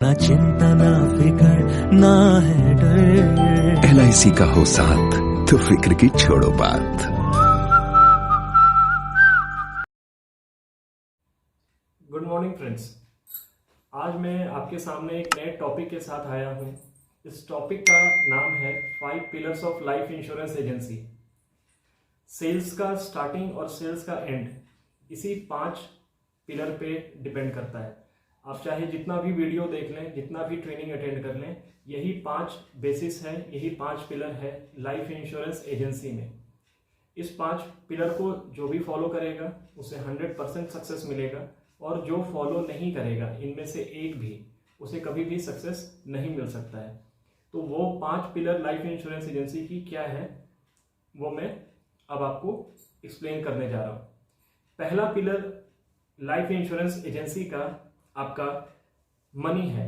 ना चिंता ना फिकर ना है डर। LIC का हो साथ तो फिक्र की छोड़ो बात। गुड मॉर्निंग फ्रेंड्स, आज मैं आपके सामने एक नए टॉपिक के साथ आया हूँ। इस टॉपिक का नाम है 5 pillars of life insurance agency. Sales का स्टार्टिंग और सेल्स का एंड इसी 5 पिलर पे डिपेंड करता है। आप चाहे जितना भी वीडियो देख लें, जितना भी ट्रेनिंग अटेंड कर लें, यही 5 बेसिस है, यही 5 पिलर है लाइफ इंश्योरेंस एजेंसी में। इस 5 पिलर को जो भी फॉलो करेगा उसे 100% सक्सेस मिलेगा, और जो फॉलो नहीं करेगा इनमें से एक भी, उसे कभी भी सक्सेस नहीं मिल सकता है। तो वो 5 पिलर लाइफ इंश्योरेंस एजेंसी की क्या है वो मैं अब आपको एक्सप्लेन करने जा रहा हूँ। पहला पिलर लाइफ इंश्योरेंस एजेंसी का आपका मनी है।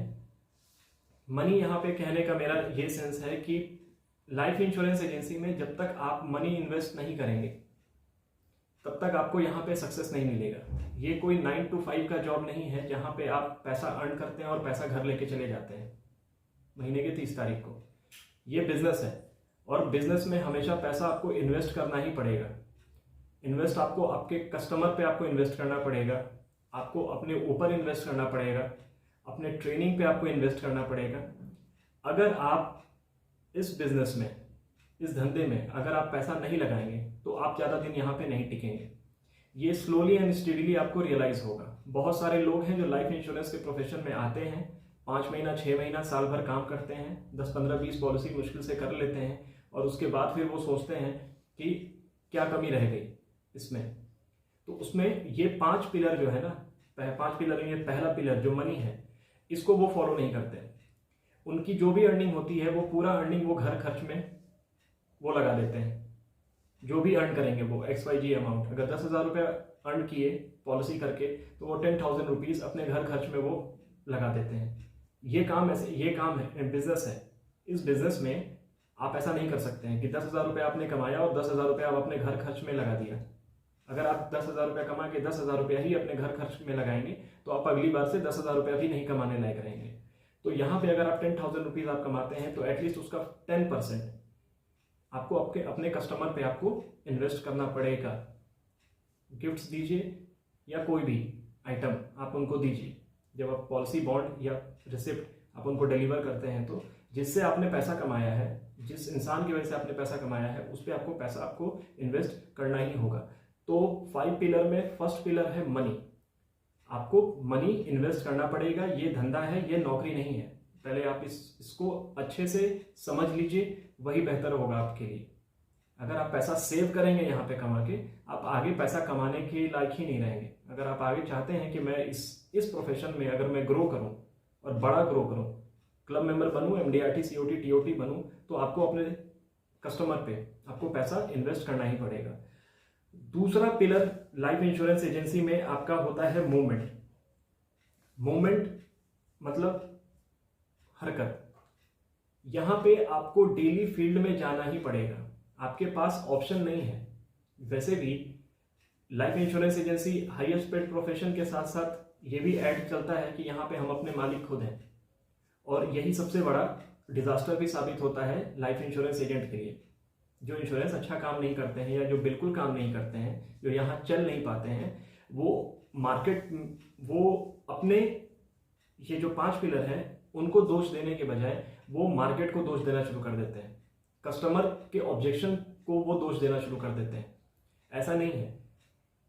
मनी यहाँ पे कहने का मेरा ये सेंस है कि लाइफ इंश्योरेंस एजेंसी में जब तक आप मनी इन्वेस्ट नहीं करेंगे तब तक आपको यहाँ पे सक्सेस नहीं मिलेगा। ये कोई 9 to 5 का जॉब नहीं है जहाँ पे आप पैसा अर्न करते हैं और पैसा घर लेके चले जाते हैं महीने की 30 तारीख को। ये बिजनेस है, और बिजनेस में हमेशा पैसा आपको इन्वेस्ट करना ही पड़ेगा। इन्वेस्ट आपको आपके कस्टमर पे आपको इन्वेस्ट करना पड़ेगा, आपको अपने ऊपर इन्वेस्ट करना पड़ेगा, अपने ट्रेनिंग पे आपको इन्वेस्ट करना पड़ेगा। अगर आप इस बिजनेस में, इस धंधे में अगर आप पैसा नहीं लगाएंगे तो आप ज़्यादा दिन यहाँ पे नहीं टिकेंगे। ये स्लोली एंड स्टेडीली आपको रियलाइज होगा। बहुत सारे लोग हैं जो लाइफ इंश्योरेंस के प्रोफेशन में आते हैं, 5 महीना 6 महीना साल भर काम करते हैं, 10 15 20 पॉलिसी मुश्किल से कर लेते हैं, और उसके बाद फिर वो सोचते हैं कि क्या कमी रह गई इसमें। तो उसमें ये 5 पिलर जो है ना, 5 पिलर में ये पहला पिलर जो मनी है, इसको वो फॉलो नहीं करते। उनकी जो भी अर्निंग होती है वो पूरा अर्निंग वो घर खर्च में वो लगा देते हैं। जो भी अर्न करेंगे वो XYZ अमाउंट, अगर 10,000 रुपये अर्न किए पॉलिसी करके तो वो 10,000 रुपीज़ अपने घर खर्च में वो लगा देते हैं। ये काम है, बिजनेस है। इस बिजनेस में आप ऐसा नहीं कर सकते हैं कि 10,000 रुपये आपने कमाया और 10,000 रुपये आप अपने घर खर्च में लगा दिया। अगर आप 10,000 रुपये कमा के 10,000 रुपया ही अपने घर खर्च में लगाएंगे तो आप अगली बार से 10,000 रुपया भी नहीं कमाने लायक रहेंगे। तो यहाँ पे अगर आप 10,000 रुपीज़ आप कमाते हैं तो एटलीस्ट उसका 10% आपको अपने कस्टमर पे आपको इन्वेस्ट करना पड़ेगा। गिफ्ट्स दीजिए या कोई भी आइटम आप उनको दीजिए। जब आप पॉलिसी बॉन्ड या रिसिप्ट आप उनको डिलीवर करते हैं तो जिससे आपने पैसा कमाया है, जिस इंसान की वजह से आपने पैसा कमाया है, उस पर आपको पैसा आपको इन्वेस्ट करना ही होगा। तो 5 पिलर में फर्स्ट पिलर है मनी। आपको मनी इन्वेस्ट करना पड़ेगा। ये धंधा है, ये नौकरी नहीं है। पहले आप इसको अच्छे से समझ लीजिए, वही बेहतर होगा आपके लिए। अगर आप पैसा सेव करेंगे यहाँ पे कमा के, आप आगे पैसा कमाने के लायक ही नहीं रहेंगे। अगर आप आगे चाहते हैं कि मैं इस प्रोफेशन में अगर मैं ग्रो करूँ और बड़ा ग्रो करूँ, क्लब मेंबर बनूँ, MDRT COT TOT बनूँ, तो आपको अपने कस्टमर पे आपको पैसा इन्वेस्ट करना ही पड़ेगा। दूसरा पिलर लाइफ इंश्योरेंस एजेंसी में आपका होता है मूवमेंट। मूवमेंट मतलब हरकत। यहाँ पे आपको डेली फील्ड में जाना ही पड़ेगा, आपके पास ऑप्शन नहीं है। वैसे भी life insurance agency highest paid profession के साथ साथ ये भी ऐड चलता है कि यहाँ पे हम अपने मालिक खुद हैं, और यही सबसे बड़ा डिजास्टर भी साबित होता है लाइफ इंश्योरेंस एजेंट के लिए। जो इंश्योरेंस अच्छा काम नहीं करते हैं या जो बिल्कुल काम नहीं करते हैं, जो यहाँ चल नहीं पाते हैं, वो मार्केट, वो अपने ये जो 5 पिलर हैं उनको दोष देने के बजाय वो मार्केट को दोष देना शुरू कर देते हैं। कस्टमर के ऑब्जेक्शन को वो दोष देना शुरू कर देते हैं। ऐसा नहीं है।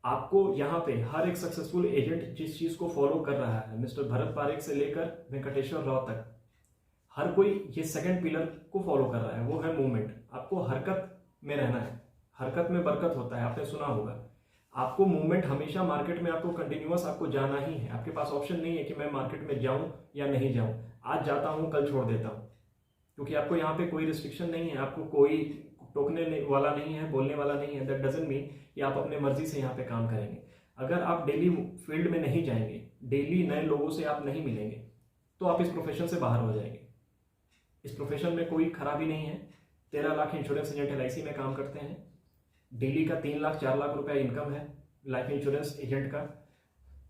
आपको यहाँ पे हर एक सक्सेसफुल एजेंट जिस चीज को फॉलो कर रहा है, मिस्टर भरत पारेख से लेकर वेंकटेश्वर राव तक, हर कोई ये सेकंड पिलर को फॉलो कर रहा है, वो है मूवमेंट। आपको हरकत में रहना है। हरकत में बरकत होता है, आपने सुना होगा। आपको मूवमेंट हमेशा मार्केट में आपको कंटिन्यूअस आपको जाना ही है। आपके पास ऑप्शन नहीं है कि मैं मार्केट में जाऊं या नहीं जाऊं, आज जाता हूं कल छोड़ देता हूं, क्योंकि आपको यहाँ पे कोई रिस्ट्रिक्शन नहीं है, आपको कोई टोकने वाला नहीं है, बोलने वाला नहीं है। दैट डजंट मीन कि आप अपने मर्जी से यहाँ पे काम करेंगे। अगर आप डेली फील्ड में नहीं जाएंगे, डेली नए लोगों से आप नहीं मिलेंगे, तो आप इस प्रोफेशन से बाहर हो जाएंगे। इस प्रोफेशन में कोई खराबी नहीं है। 13 लाख इंश्योरेंस एजेंट LIC में काम करते हैं। डेली का 3 लाख 4 लाख रुपया इनकम है लाइफ इंश्योरेंस एजेंट का।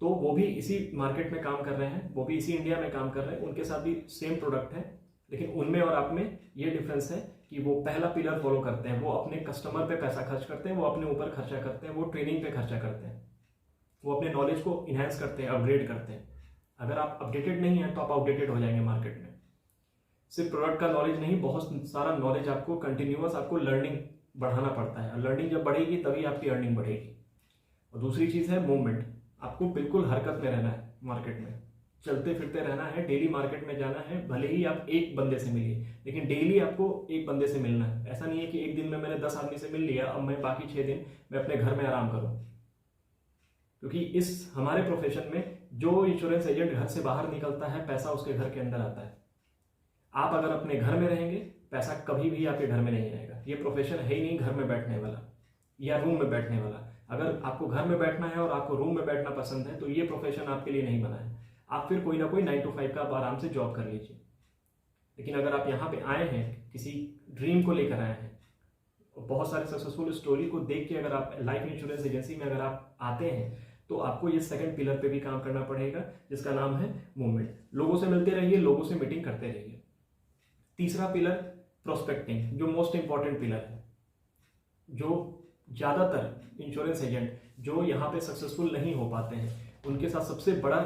तो वो भी इसी मार्केट में काम कर रहे हैं, वो भी इसी इंडिया में काम कर रहे हैं, उनके साथ भी सेम प्रोडक्ट है, लेकिन उनमें और आप में ये डिफरेंस है कि वो पहला पिलर फॉलो करते हैं, वो अपने कस्टमर पे पैसा खर्च करते हैं, वो अपने ऊपर खर्चा करते हैं, वो ट्रेनिंग पे खर्चा करते हैं, वो अपने नॉलेज को इन्हांस करते हैं, अपग्रेड करते हैं। अगर आप अपडेटेड नहीं हैं तो आप आउटडेटेड हो जाएंगे मार्केट में। सिर्फ प्रोडक्ट का नॉलेज नहीं, बहुत सारा नॉलेज आपको कंटिन्यूअस आपको लर्निंग बढ़ाना पड़ता है, और लर्निंग जब बढ़ेगी तभी आपकी अर्निंग बढ़ेगी। और दूसरी चीज़ है मूवमेंट, आपको बिल्कुल हरकत में रहना है, मार्केट में चलते फिरते रहना है, डेली मार्केट में जाना है। भले ही आप एक बंदे से मिलिए, लेकिन डेली आपको एक बंदे से मिलना है। ऐसा नहीं है कि एक दिन में मैंने 10 आदमी से मिल लिया, अब मैं बाकी 6 दिन मैं अपने घर में आराम करूं। क्योंकि इस हमारे प्रोफेशन में जो इंश्योरेंस एजेंट घर से बाहर निकलता है, पैसा उसके घर के अंदर आता है। आप अगर अपने घर में रहेंगे, पैसा कभी भी आपके घर में नहीं आएगा। ये प्रोफेशन है ही नहीं घर में बैठने वाला या रूम में बैठने वाला। अगर आपको घर में बैठना है और आपको रूम में बैठना पसंद है तो ये प्रोफेशन आपके लिए नहीं बना है। आप फिर कोई ना कोई 9 to 5 का आप आराम से जॉब कर लीजिए। लेकिन अगर आप यहाँ पे आए हैं, किसी ड्रीम को लेकर आए हैं, बहुत सारे सक्सेसफुल स्टोरी को देख के अगर आप लाइफ इंश्योरेंस एजेंसी में अगर आप आते हैं, तो आपको ये सेकंड पिलर पे भी काम करना पड़ेगा, जिसका नाम है मूवमेंट। लोगों से मिलते रहिए, लोगों से मीटिंग करते रहिए। तीसरा पिलर प्रोस्पेक्टिंग, जो मोस्ट इंपॉर्टेंट पिलर है, जो ज़्यादातर इंश्योरेंस एजेंट जो यहाँ पे सक्सेसफुल नहीं हो पाते हैं, उनके साथ सबसे बड़ा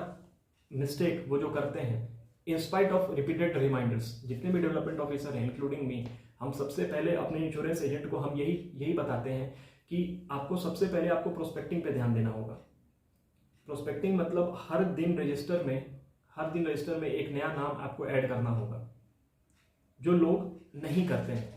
मिस्टेक वो जो करते हैं, इंस्पाइट ऑफ रिपीटेड रिमाइंडर्स, जितने भी डेवलपमेंट ऑफिसर हैं इंक्लूडिंग मी, हम सबसे पहले अपने इंश्योरेंस एजेंट को हम यही बताते हैं कि आपको सबसे पहले आपको प्रोस्पेक्टिंग पे ध्यान देना होगा। प्रोस्पेक्टिंग मतलब हर दिन रजिस्टर में एक नया नाम आपको ऐड करना होगा, जो लोग नहीं करते हैं,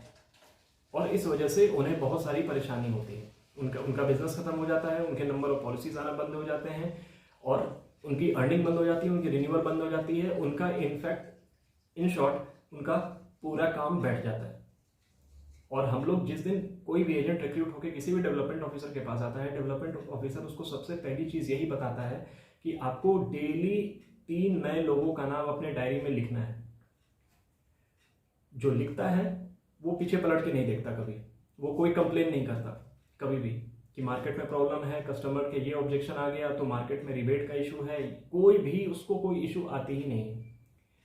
और इस वजह से उन्हें बहुत सारी परेशानी होती है। उनका बिजनेस खत्म हो जाता है, उनके नंबर ऑफ पॉलिसीज आना बंद हो जाते हैं, और उनकी अर्निंग बंद हो जाती है, उनकी रिन्यूअल बंद हो जाती है, उनका इनफैक्ट इन शॉर्ट उनका पूरा काम बैठ जाता है। और हम लोग जिस दिन कोई भी एजेंट रिक्रूट होकर किसी भी डेवलपमेंट ऑफिसर के पास आता है, डेवलपमेंट ऑफिसर उसको सबसे पहली चीज़ यही बताता है कि आपको डेली 3 नए लोगों का नाम अपने डायरी में लिखना है। जो लिखता है वो पीछे पलट के नहीं देखता कभी, वो कोई कंप्लेन नहीं करता कभी भी कि मार्केट में प्रॉब्लम है, कस्टमर के ये ऑब्जेक्शन आ गया, तो मार्केट में रिबेट का इशू है, कोई भी उसको कोई इशू आती ही नहीं।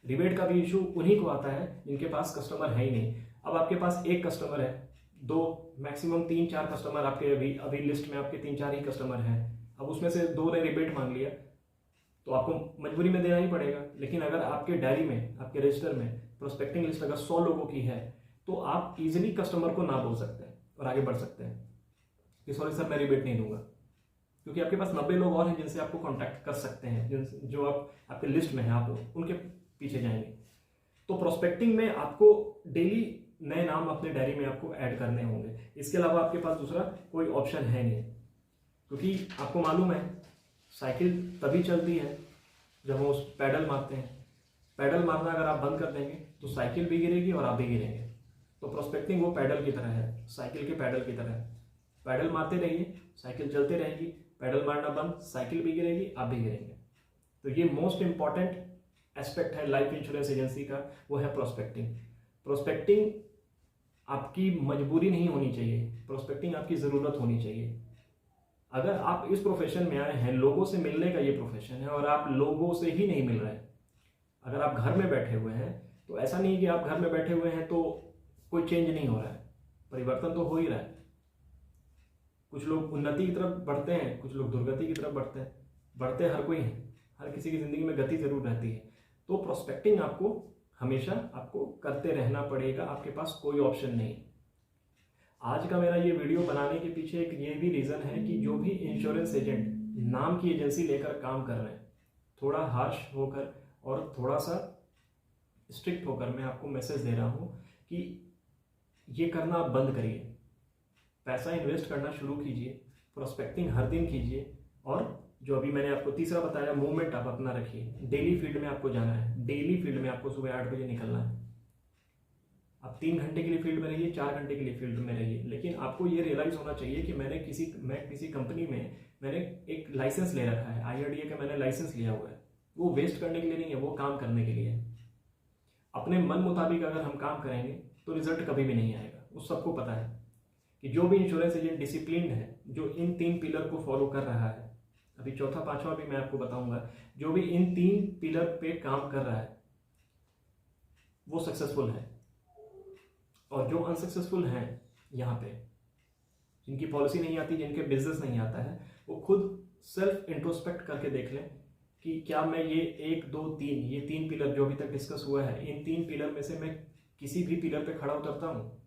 रिबेट का भी इशू उन्हीं को आता है जिनके पास कस्टमर है ही नहीं। अब आपके पास एक कस्टमर है, 2 मैक्सिमम 3-4 कस्टमर आपके अभी लिस्ट में आपके 3-4 ही कस्टमर हैं। अब उसमें से 2 ने रिबेट मांग लिया तो आपको मजबूरी में देना ही पड़ेगा। लेकिन अगर आपके डायरी में, आपके रजिस्टर में प्रोस्पेक्टिंग लिस्ट अगर 100 लोगों की है, तो आप इजीली कस्टमर को ना बोल सकते हैं और आगे बढ़ सकते हैं कि सॉरी सर मैं रिबेट नहीं दूंगा, क्योंकि आपके पास 90 लोग और हैं जिनसे आपको कांटेक्ट कर सकते हैं, जो आपके लिस्ट में हैं, आप उनके पीछे जाएंगे। तो प्रोस्पेक्टिंग में आपको डेली नए नाम अपने डायरी में आपको ऐड करने होंगे। इसके अलावा आपके पास दूसरा कोई ऑप्शन है नहीं, क्योंकि आपको मालूम है साइकिल तभी चलती है जब हम उस पैडल मारते हैं। पैडल मारना अगर आप बंद कर देंगे तो साइकिल भी गिरेगी और आप भी गिरेंगे। तो प्रोस्पेक्टिंग वो पैडल की तरह है, साइकिल के पैडल की तरह है। पैडल मारते रहिए, साइकिल चलते रहेगी, पैडल मारना बंद, साइकिल भी गिरेगी, आप भी गिरेंगे। तो ये मोस्ट इंपॉर्टेंट एस्पेक्ट है लाइफ इंश्योरेंस एजेंसी का, वो है प्रोस्पेक्टिंग। प्रोस्पेक्टिंग आपकी मजबूरी नहीं होनी चाहिए, प्रोस्पेक्टिंग आपकी ज़रूरत होनी चाहिए। अगर आप इस प्रोफेशन में आए हैं, लोगों से मिलने का ये प्रोफेशन है, और आप लोगों से ही नहीं मिल रहे हैं, अगर आप घर में बैठे हुए हैं, तो ऐसा नहीं कि आप घर में बैठे हुए हैं तो कोई चेंज नहीं हो रहा है, परिवर्तन तो हो ही रहा है। कुछ लोग उन्नति की तरफ बढ़ते हैं, कुछ लोग दुर्गति की तरफ बढ़ते हर कोई है, हर किसी की ज़िंदगी में गति जरूर रहती है। तो प्रोस्पेक्टिंग आपको हमेशा आपको करते रहना पड़ेगा, आपके पास कोई ऑप्शन नहीं। आज का मेरा ये वीडियो बनाने के पीछे एक ये भी रीज़न है कि जो भी इंश्योरेंस एजेंट नाम की एजेंसी लेकर काम कर रहे हैं, थोड़ा हार्श होकर और थोड़ा सा स्ट्रिक्ट होकर मैं आपको मैसेज दे रहा हूँ कि ये करना आप बंद करिए, पैसा इन्वेस्ट करना शुरू कीजिए, प्रोस्पेक्टिंग हर दिन कीजिए, और जो अभी मैंने आपको तीसरा बताया, मूवमेंट आप अपना रखिए। डेली फील्ड में आपको जाना है, डेली फील्ड में आपको सुबह 8 बजे निकलना है। आप 3 घंटे के लिए फील्ड में रहिए, 4 घंटे के लिए फील्ड में रहिए, लेकिन आपको ये रियलाइज होना चाहिए कि मैं किसी कंपनी में मैंने एक लाइसेंस ले रखा है, IRDA का मैंने लाइसेंस लिया हुआ है। वो वेस्ट करने के लिए नहीं है, वो काम करने के लिए है। अपने मन मुताबिक अगर हम काम करेंगे तो रिजल्ट कभी भी नहीं आएगा। वो सबको पता है कि जो भी इंश्योरेंस एजेंट डिसिप्लिन है, जो इन 3 पिलर को फॉलो कर रहा है, अभी चौथा पांचवा भी मैं आपको बताऊंगा। जो भी इन 3 पिलर पे काम कर रहा है वो सक्सेसफुल है, और जो अनसक्सेसफुल हैं यहाँ पे, जिनकी पॉलिसी नहीं आती, जिनके बिजनेस नहीं आता है, वो खुद सेल्फ इंट्रोस्पेक्ट करके देख लें कि क्या मैं ये 1 2 3 ये 3 पिलर जो अभी तक डिस्कस हुआ है, इन 3 पिलर में से मैं किसी भी पिलर पे खड़ा उतरता हूँ।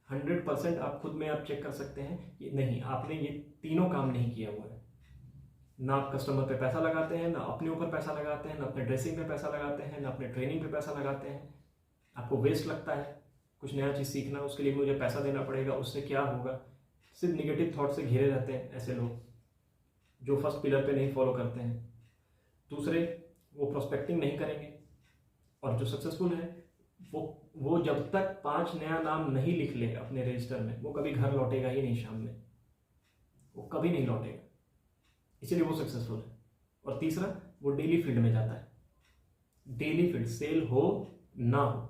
100% आप खुद में आप चेक कर सकते हैं कि नहीं, आपने ये तीनों काम नहीं किया हुआ है। ना आप कस्टमर पे पैसा लगाते हैं, ना अपने ऊपर पैसा लगाते हैं, ना अपने ड्रेसिंग पे पैसा लगाते हैं, ना अपने ट्रेनिंग पे पैसा लगाते हैं। आपको वेस्ट लगता है कुछ नया चीज़ सीखना, उसके लिए मुझे पैसा देना पड़ेगा, उससे क्या होगा। सिर्फ निगेटिव थॉट से घिरे रहते हैं ऐसे लोग जो फर्स्ट पिलर पे नहीं फॉलो करते हैं। दूसरे, वो प्रोस्पेक्टिंग नहीं करेंगे, और जो सक्सेसफुल है वो जब तक 5 नया नाम नहीं लिख ले अपने रजिस्टर में, वो कभी घर लौटेगा ही नहीं शाम में, वो कभी नहीं लौटेगा, इसलिए वो सक्सेसफुल है। और तीसरा, वो डेली फील्ड में जाता है। डेली फील्ड, सेल हो ना हो,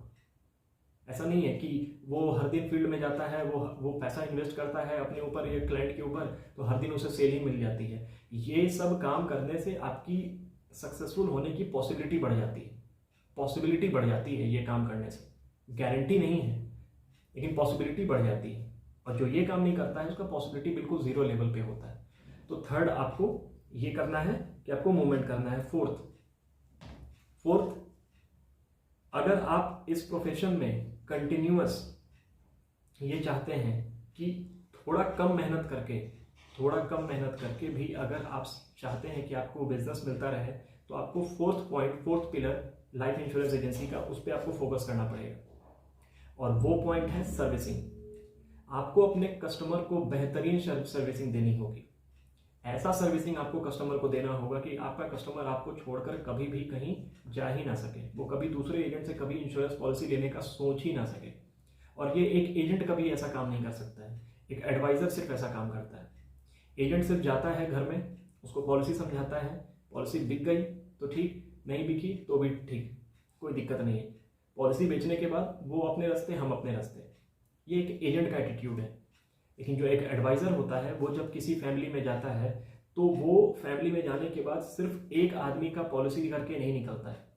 ऐसा नहीं है कि वो हर दिन फील्ड में जाता है, वो पैसा इन्वेस्ट करता है अपने ऊपर या क्लाइंट के ऊपर, तो हर दिन उसे सेल ही मिल जाती है। ये सब काम करने से आपकी सक्सेसफुल होने की पॉसिबिलिटी बढ़ जाती है। पॉसिबिलिटी बढ़ जाती है ये काम करने से, गारंटी नहीं है लेकिन पॉसिबिलिटी बढ़ जाती है। और जो ये काम नहीं करता है उसका पॉसिबिलिटी बिल्कुल 0 लेवल पे होता है। तो थर्ड, आपको ये करना है कि आपको मूवमेंट करना है। फोर्थ, अगर आप इस प्रोफेशन में कंटिन्यूअस ये चाहते हैं कि थोड़ा कम मेहनत करके भी अगर आप चाहते हैं कि आपको बिजनेस मिलता रहे, तो आपको fourth pillar life insurance agency का, उस पर आपको फोकस करना पड़ेगा। और वो पॉइंट है सर्विसिंग। आपको अपने कस्टमर को बेहतरीन सर्विसिंग देनी होगी। ऐसा सर्विसिंग आपको कस्टमर को देना होगा कि आपका कस्टमर आपको छोड़कर कभी भी कहीं जा ही ना सके, वो कभी दूसरे एजेंट से कभी इंश्योरेंस पॉलिसी लेने का सोच ही ना सके। और ये एक एजेंट कभी ऐसा काम नहीं कर सकता है, एक एडवाइजर सिर्फ ऐसा काम करता है। एजेंट सिर्फ जाता है घर में, उसको पॉलिसी समझाता है, पॉलिसी बिक गई तो ठीक, नहीं बिकी तो भी ठीक, कोई दिक्कत नहीं है। पॉलिसी बेचने के बाद वो अपने रास्ते, हम अपने रास्ते, ये एक एजेंट का एटीट्यूड है। लेकिन जो एक एडवाइज़र होता है, वो जब किसी फैमिली में जाता है तो वो फैमिली में जाने के बाद सिर्फ एक आदमी का पॉलिसी करके नहीं निकलता है।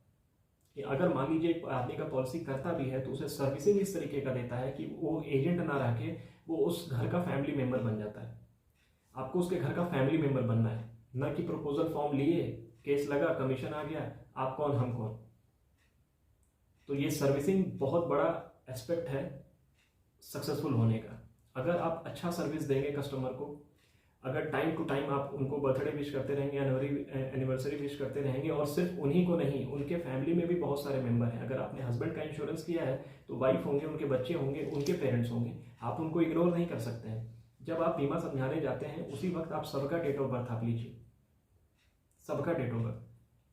कि अगर मान लीजिए एक आदमी का पॉलिसी करता भी है तो उसे सर्विसिंग इस तरीके का देता है कि वो एजेंट ना रह के वो उस घर का फैमिली मेम्बर बन जाता है। आपको उसके घर का फैमिली मेम्बर बनना है, न कि प्रपोजल फॉर्म लिए, केस लगा, कमीशन आ गया, आप कौन हम कौन। तो ये सर्विसिंग बहुत बड़ा एस्पेक्ट है सक्सेसफुल होने का। अगर आप अच्छा सर्विस देंगे कस्टमर को, अगर टाइम टू टाइम आप उनको बर्थडे विश करते रहेंगे, एनिवर्सरी विश करते रहेंगे, और सिर्फ उन्हीं को नहीं, उनके फैमिली में भी बहुत सारे मेंबर हैं। अगर आपने हस्बैंड का इंश्योरेंस किया है तो वाइफ होंगे, उनके बच्चे होंगे, उनके पेरेंट्स होंगे, आप उनको इग्नोर नहीं कर सकते हैं। जब आप बीमा समझाने जाते हैं उसी वक्त आप सबका डेट ऑफ बर्थ आप लीजिए, सबका डेट ऑफ बर्थ,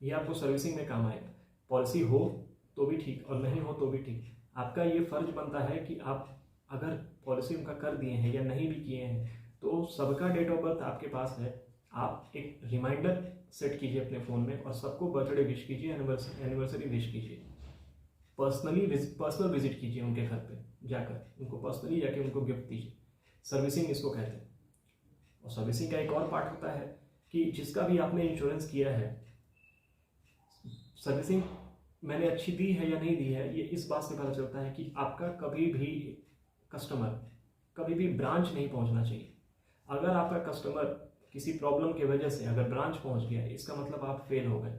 ये आपको सर्विसिंग में काम आएगा। पॉलिसी हो तो भी ठीक और नहीं हो तो भी ठीक, आपका ये फर्ज बनता है कि आप अगर पॉलिसी उनका कर दिए हैं या नहीं भी किए हैं तो सबका डेट ऑफ बर्थ आपके पास है, आप एक रिमाइंडर सेट कीजिए अपने फ़ोन में और सबको बर्थडे विश कीजिए, एनिवर्सरी विश कीजिए, पर्सनल विजिट कीजिए उनके घर पे जाकर, उनको पर्सनली जाके उनको गिफ्ट दीजिए। सर्विसिंग इसको कहते हैं। और सर्विसिंग का एक और पार्ट होता है कि जिसका भी आपने इंश्योरेंस किया है, सर्विसिंग मैंने अच्छी दी है या नहीं दी है, ये इस बात से पता चलता है कि आपका कभी भी कस्टमर कभी भी ब्रांच नहीं पहुंचना चाहिए। अगर आपका कस्टमर किसी प्रॉब्लम की वजह से अगर ब्रांच पहुंच गया, इसका मतलब आप फेल हो गए।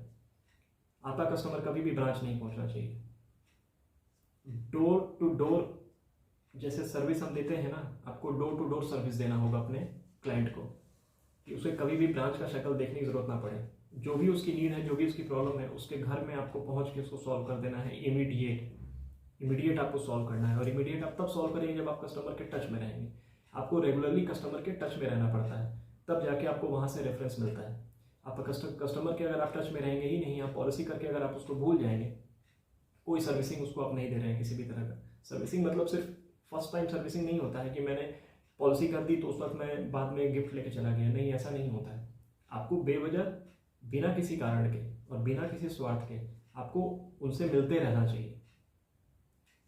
आपका कस्टमर कभी भी ब्रांच नहीं पहुंचना चाहिए। डोर टू डोर जैसे सर्विस हम देते हैं ना, आपको डोर टू डोर सर्विस देना होगा अपने क्लाइंट को, कि उसे कभी भी ब्रांच का शक्ल देखने की जरूरत ना पड़े। जो भी उसकी नीड है, जो भी उसकी प्रॉब्लम है, उसके घर में आपको पहुंच के उसको सॉल्व कर देना है। इमीडिएट आपको सॉल्व करना है। और इमीडिएट आप तब सॉल्व करेंगे जब आप कस्टमर के टच में रहेंगे। आपको रेगुलरली कस्टमर के टच में रहना पड़ता है, तब जाके आपको वहाँ से रेफरेंस मिलता है। आप कस्टमर के अगर आप टच में रहेंगे ही नहीं, आप पॉलिसी करके अगर आप उसको भूल जाएंगे, कोई सर्विसिंग उसको आप नहीं दे रहे हैं किसी भी तरह का। सर्विसिंग मतलब सिर्फ फर्स्ट टाइम सर्विसिंग नहीं होता है कि मैंने पॉलिसी कर दी तो उस वक्त मैं बाद में गिफ्ट लेके चला गया, नहीं, ऐसा नहीं होता है। आपको बेवजह बिना किसी कारण के और बिना किसी स्वार्थ के आपको उनसे मिलते रहना चाहिए,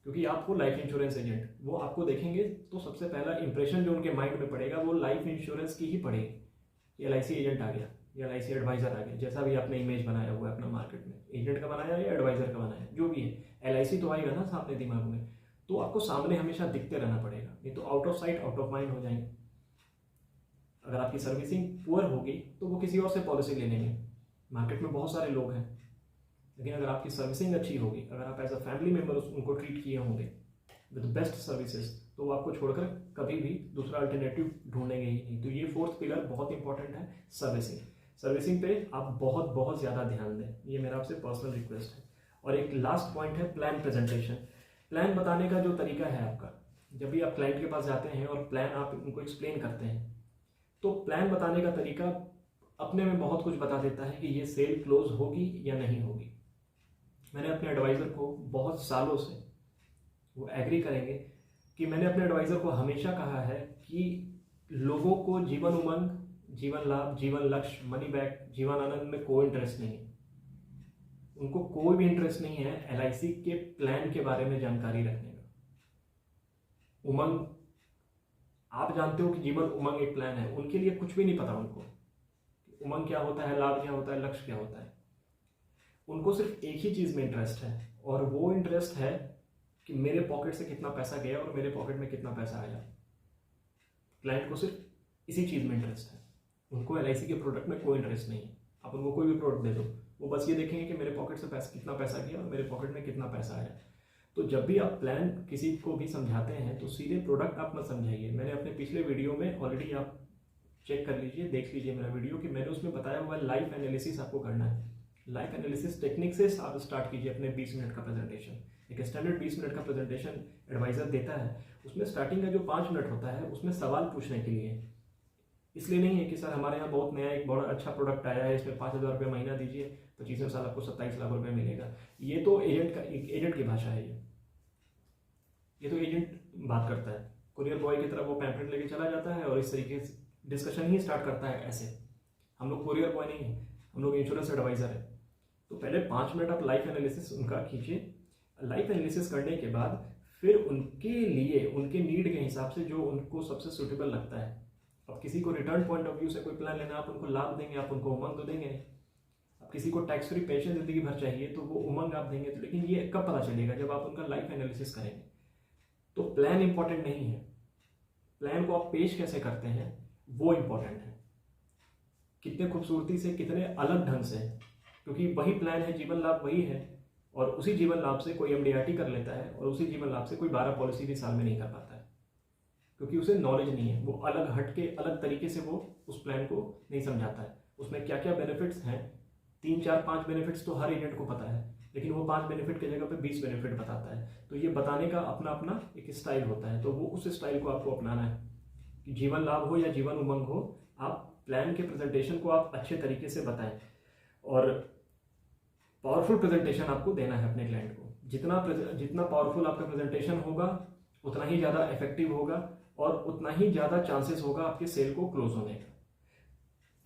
क्योंकि आपको लाइफ इंश्योरेंस एजेंट, वो आपको देखेंगे तो सबसे पहला इंप्रेशन जो उनके माइंड में पड़ेगा वो लाइफ इंश्योरेंस की ही पड़ेगी कि LIC एजेंट आ गया या LIC एडवाइज़र आ गया, जैसा भी आपने इमेज बनाया हुआ है अपना मार्केट में, एजेंट का बनाया या एडवाइज़र का बनाया, जो भी है, LIC तो आएगा ना सामने दिमाग में, तो आपको सामने हमेशा दिखते रहना पड़ेगा, नहीं तो out of sight out of mind हो जाएंगे। अगर आपकी सर्विसिंग पुअर होगी तो वो किसी और से पॉलिसी ले लेंगे। मार्केट में बहुत सारे लोग हैं, लेकिन अगर आपकी सर्विसिंग अच्छी होगी, अगर आप एज अ फैमिली मेम्बर उनको ट्रीट किए होंगे विद बेस्ट सर्विसेज, तो वो आपको छोड़कर कभी भी दूसरा अल्टरनेटिव ढूंढेंगे ही नहीं। तो ये फोर्थ पिलर बहुत इंपॉर्टेंट है, सर्विसिंग। सर्विसिंग पे आप बहुत ज़्यादा ध्यान दें, ये मेरा आपसे पर्सनल रिक्वेस्ट है। और एक लास्ट पॉइंट है प्लान प्रेजेंटेशन। प्लान बताने का जो तरीका है आपका, जब भी आप क्लाइंट के पास जाते हैं और प्लान आप उनको एक्सप्लेन करते हैं, तो प्लान बताने का तरीका अपने में बहुत कुछ बता देता है कि ये सेल क्लोज होगी या नहीं होगी। मैंने अपने एडवाइज़र को बहुत सालों से, वो एग्री करेंगे कि मैंने अपने एडवाइज़र को हमेशा कहा है कि लोगों को जीवन उमंग, जीवन लाभ, जीवन लक्ष्य, मनी बैक, जीवन आनंद में कोई इंटरेस्ट नहीं है। उनको कोई भी इंटरेस्ट नहीं है LIC के प्लान के बारे में जानकारी रखने का। उमंग, आप जानते हो कि जीवन उमंग एक प्लान है, उनके लिए कुछ भी नहीं पता उनको उमंग क्या होता है, लाभ क्या होता है, लक्ष्य क्या होता है। उनको सिर्फ एक ही चीज़ में इंटरेस्ट है, और वो इंटरेस्ट है कि मेरे पॉकेट से कितना पैसा गया और मेरे पॉकेट में कितना पैसा आया। क्लाइंट को सिर्फ इसी चीज़ में इंटरेस्ट है, उनको LIC के प्रोडक्ट में कोई इंटरेस्ट नहीं है। आप उनको कोई भी प्रोडक्ट दे दो, वो बस ये देखेंगे कि मेरे पॉकेट से पैसा कितना पैसा गया और मेरे पॉकेट में कितना पैसा आया। तो जब भी आप प्लान किसी को भी समझाते हैं तो सीधे प्रोडक्ट आप मत समझाइए। मैंने अपने पिछले वीडियो में ऑलरेडी, आप चेक कर लीजिए, देख लीजिए मेरा वीडियो, कि मैंने उसमें बताया हुआ है लाइफ एनालिसिस आपको करना है। लाइफ एनालिसिस टेक्निक से आप स्टार्ट कीजिए अपने 20 मिनट का प्रेजेंटेशन। एक स्टैंडर्ड 20 मिनट का प्रेजेंटेशन एडवाइजर देता है, उसमें स्टार्टिंग का जो 5 मिनट होता है उसमें सवाल पूछने के लिए। इसलिए नहीं है कि सर हमारे यहाँ बहुत नया एक बड़ा अच्छा प्रोडक्ट आया है, इसमें 5,000 रुपये महीना दीजिए, 25वें साल आपको 27 लाख रुपये मिलेगा। ये तो एजेंट की भाषा है। ये तो एजेंट बात करता है, कुरियर बॉय की तरफ वो पैम्पलेट लेके चला जाता है और इस तरीके से डिस्कशन ही स्टार्ट करता है। ऐसे हम लोग कुरियर बॉय नहीं है, हम लोग इंश्योरेंस एडवाइजर है। तो पहले 5 मिनट आप लाइफ एनालिसिस उनका कीजिए। लाइफ एनालिसिस करने के बाद फिर उनके लिए, उनके नीड के हिसाब से जो उनको सबसे सूटेबल लगता है। अब किसी को रिटर्न पॉइंट ऑफ व्यू से कोई प्लान लेना, आप उनको लाभ देंगे, आप उनको उमंग तो देंगे। अब किसी को टैक्स फ्री पेंशन जिंदगी भर चाहिए तो वो उमंग आप देंगे। तो लेकिन ये कब पता चलेगा? जब आप उनका लाइफ एनालिसिस करेंगे। तो प्लान इंपॉर्टेंट नहीं है, प्लान को आप पेश कैसे करते हैं वो इंपॉर्टेंट है। कितने खूबसूरती से, कितने अलग ढंग से, क्योंकि वही प्लान है, जीवन लाभ वही है, और उसी जीवन लाभ से कोई MDRT कर लेता है और उसी जीवन लाभ से कोई 12 पॉलिसी भी साल में नहीं कर पाता है, क्योंकि उसे नॉलेज नहीं है। वो अलग हट के, अलग तरीके से वो उस प्लान को नहीं समझाता है। उसमें क्या क्या बेनिफिट्स हैं, 3, 4, 5 बेनिफिट्स तो हर एजेंट को पता है, लेकिन वो 5 बेनिफिट की जगह पे 20 बेनिफिट बताता है। तो ये बताने का अपना अपना एक स्टाइल होता है, तो वो उस स्टाइल को आपको अपनाना है कि जीवन लाभ हो या जीवन उमंग हो, आप प्लान के प्रेजेंटेशन को आप अच्छे तरीके से बताएं। और पावरफुल प्रेजेंटेशन आपको देना है अपने क्लाइंट को। जितना पावरफुल आपका प्रेजेंटेशन होगा उतना ही ज़्यादा इफेक्टिव होगा और उतना ही ज़्यादा चांसेस होगा आपके सेल को क्लोज होने का।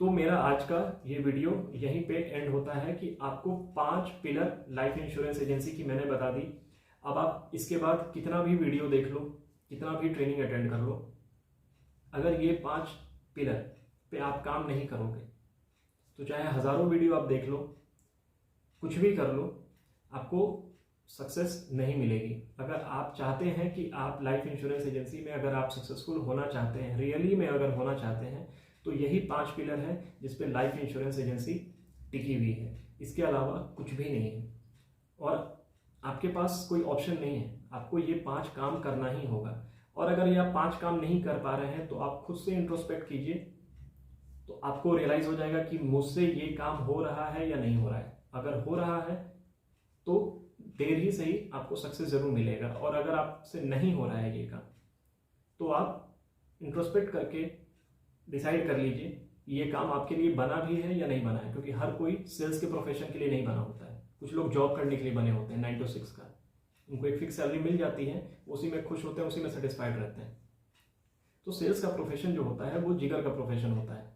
तो मेरा आज का ये वीडियो यहीं पे एंड होता है कि आपको 5 पिलर लाइफ इंश्योरेंस एजेंसी की मैंने बता दी। अब आप इसके बाद कितना भी वीडियो देख लो, कितना भी ट्रेनिंग अटेंड कर लो, अगर ये 5 पिलर पे आप काम नहीं करोगे तो चाहे हज़ारों वीडियो आप देख लो, कुछ भी कर लो, आपको सक्सेस नहीं मिलेगी। अगर आप चाहते हैं कि आप लाइफ इंश्योरेंस एजेंसी में अगर आप सक्सेसफुल होना चाहते हैं, रियली में अगर होना चाहते हैं, तो यही 5 पिलर है जिस पे लाइफ इंश्योरेंस एजेंसी टिकी हुई है। इसके अलावा कुछ भी नहीं है और आपके पास कोई ऑप्शन नहीं है। आपको ये 5 काम करना ही होगा। और अगर ये आप 5 काम नहीं कर पा रहे हैं तो आप खुद से इंट्रोस्पेक्ट कीजिए, तो आपको रियलाइज हो जाएगा कि मुझसे ये काम हो रहा है या नहीं हो रहा है। अगर हो रहा है तो देर ही सही आपको सक्सेस जरूर मिलेगा, और अगर आपसे नहीं हो रहा है ये काम तो आप इंट्रोस्पेक्ट करके डिसाइड कर लीजिए ये काम आपके लिए बना भी है या नहीं बना है। क्योंकि हर कोई सेल्स के प्रोफेशन के लिए नहीं बना होता है। कुछ लोग जॉब करने के लिए बने होते हैं 9 to 6 का, उनको एक फिक्स सैलरी मिल जाती है, उसी में खुश होते हैं, उसी में सेटिस्फाइड रहते हैं। तो सेल्स का प्रोफेशन जो होता है वो जिगर का प्रोफेशन होता है।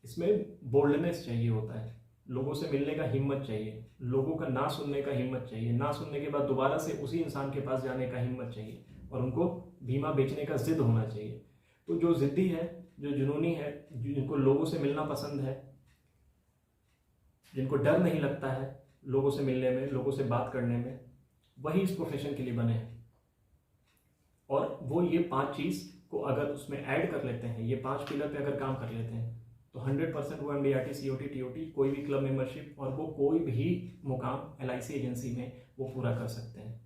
इसमें बोल्डनेस चाहिए होता है, लोगों से मिलने का हिम्मत चाहिए, लोगों का ना सुनने का हिम्मत चाहिए, ना सुनने के बाद दोबारा से उसी इंसान के पास जाने का हिम्मत चाहिए, और उनको बीमा बेचने का जिद होना चाहिए। तो जो जिद्दी है जो जुनूनी है, जिनको लोगों से मिलना पसंद है, जिनको डर नहीं लगता है लोगों से मिलने में, लोगों से बात करने में, वही इस प्रोफेशन के लिए बने हैं। और वो ये 5 चीज़ को अगर उसमें ऐड कर लेते हैं, ये 5 पिलर पे अगर काम कर लेते हैं, तो 100% वो MDRT, COT, TOT, कोई भी क्लब मेंबरशिप और वो कोई भी मुकाम LIC एजेंसी में वो पूरा कर सकते हैं।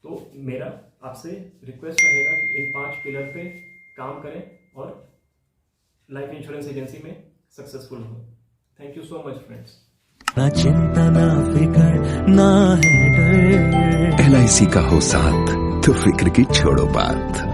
तो मेरा आपसे रिक्वेस्ट रहेगा कि इन 5 पिलर पे काम करें और लाइफ इंश्योरेंस एजेंसी में सक्सेसफुल हो। Thank you so much friends. ना चिंता ना फिकर ना है डर, LIC का हो साथ तो फिक्र की छोड़ो बात।